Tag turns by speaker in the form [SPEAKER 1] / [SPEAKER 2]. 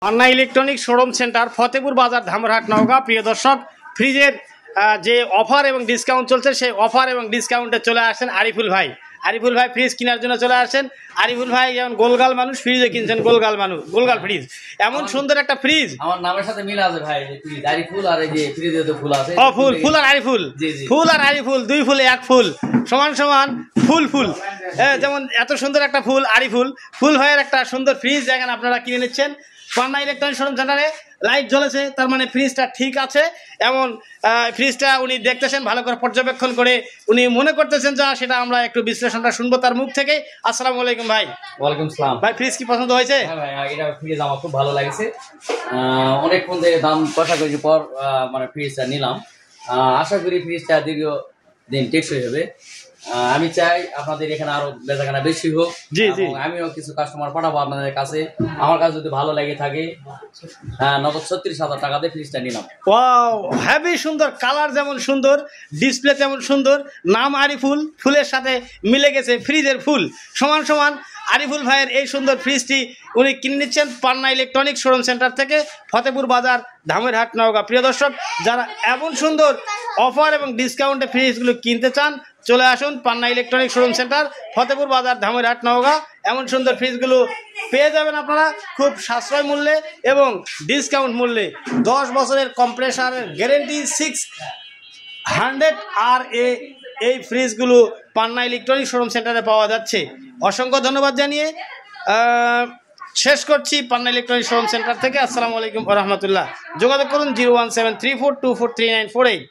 [SPEAKER 1] পান্না electronic showroom centre, Fatehpur বাজার, ধামরাহাট, নওগাঁ। প্রিয় দর্শক, ফ্রিজের যে অফার এবং ডিসকাউন্ট চলছে, সেই অফার এবং ডিসকাউন্টে চলে আসেন আরিফুল ভাই। আরিফুল ভাই ফ্রিজ কেনার জন্য চলে আসেন। আরিফুল ভাই যেমন গোলগাল মানুষ, ফ্রিজে কিনছেন গোলগাল মানুষ, গোলগাল ফ্রিজ। এমন সুন্দর একটা ফ্রিজ,
[SPEAKER 2] আমার নামের সাথে মিল আছে ভাই। আরিফুল আর এই যে ফ্রিজে তো ফুল আছে।
[SPEAKER 1] ও ফুল, ফুল আর আরিফুল, ফুল আর আরিফুল, দুই ফুলে এক ফুল, সমান সমান ফুল ফুল। যেমন এত সুন্দর একটা ফুল আরিফুল, ফুল ভাইয়ের একটা সুন্দর ফ্রিজ দেখেন আপনারা কিনে নিচ্ছেন পান্না ইলেকট্রনিক শোরুম সেন্টারে। লাইট জ্বলেছে, তার মানে ফ্রিজটা ঠিক আছে। এমন ফ্রিজটা উনি দেখতেছেন, ভালো করে পর্যবেক্ষণ করে উনি মনে করতেছেন যা, সেটা আমরা একটু বিশ্লেষণটা শুনবো তার মুখ থেকে। আসসালামু আলাইকুম ভাই।
[SPEAKER 2] ওয়ালাইকুম সালাম
[SPEAKER 1] ভাই, ফ্রিজ কি পছন্দ হয়েছে?
[SPEAKER 2] হ্যাঁ ভাই, এটা ফ্রিজ আমার খুব ভালো লাগছে। অনেকক্ষণ ধরে দাম কষাকষি পর মানে ফ্রিজটা নিলাম। আশা করি ফ্রিজটা দীর্ঘদিন টেকসই হবে। আমি চাই আপনাদের এখানে আরো বেচাকেনা বেশি হোক।
[SPEAKER 1] জি জি,
[SPEAKER 2] আমিও কিছু কাস্টমার পাঠাবো আপনাদের কাছে। আমার কাছে যদি ভালো লেগে থাকে, নগদ 36,000 টাকা দিয়ে ফ্রিজটা নিলাম।
[SPEAKER 1] ওয়াও, হেভি সুন্দর, কালার যেমন সুন্দর, ডিসপ্লে তেমন সুন্দর, নাম আরিফুল, ফুলের সাথে মিলে গেছে ফ্রিজের ফুল, সমান সমান আরিফুল ভাইয়ের এই সুন্দর ফ্রিজটি উনি কিনে নিচ্ছেন পান্না ইলেকট্রনিক শোরুম সেন্টার থেকে, ফতেপুর বাজার, ধামরাহাট, নওগাঁ। প্রিয় দর্শক, যারা এমন সুন্দর অফার এবং ডিসকাউন্টে ফ্রিজগুলো কিনতে চান, চলে আসুন পান্না ইলেকট্রনিক শোরুম সেন্টার, ফতেপুর বাজার, ধামরাহাট, নওগাঁ। এমন সুন্দর ফ্রিজগুলো পেয়ে যাবেন আপনারা খুব সাশ্রয় মূল্যে এবং ডিসকাউন্ট মূল্যে। 10 বছরের কম্প্রেসারের গ্যারেন্টি, 600 আর এই ফ্রিজগুলো পান্না ইলেকট্রনিক শোরুম সেন্টারে পাওয়া যাচ্ছে। অসংখ্য ধন্যবাদ জানিয়ে শেষ করছি পান্না ইলেকট্রনিক শোরুম সেন্টার থেকে। আসসালামু আলাইকুম ওয়া রাহমাতুল্লাহ। যোগাযোগ করুন 01734243948।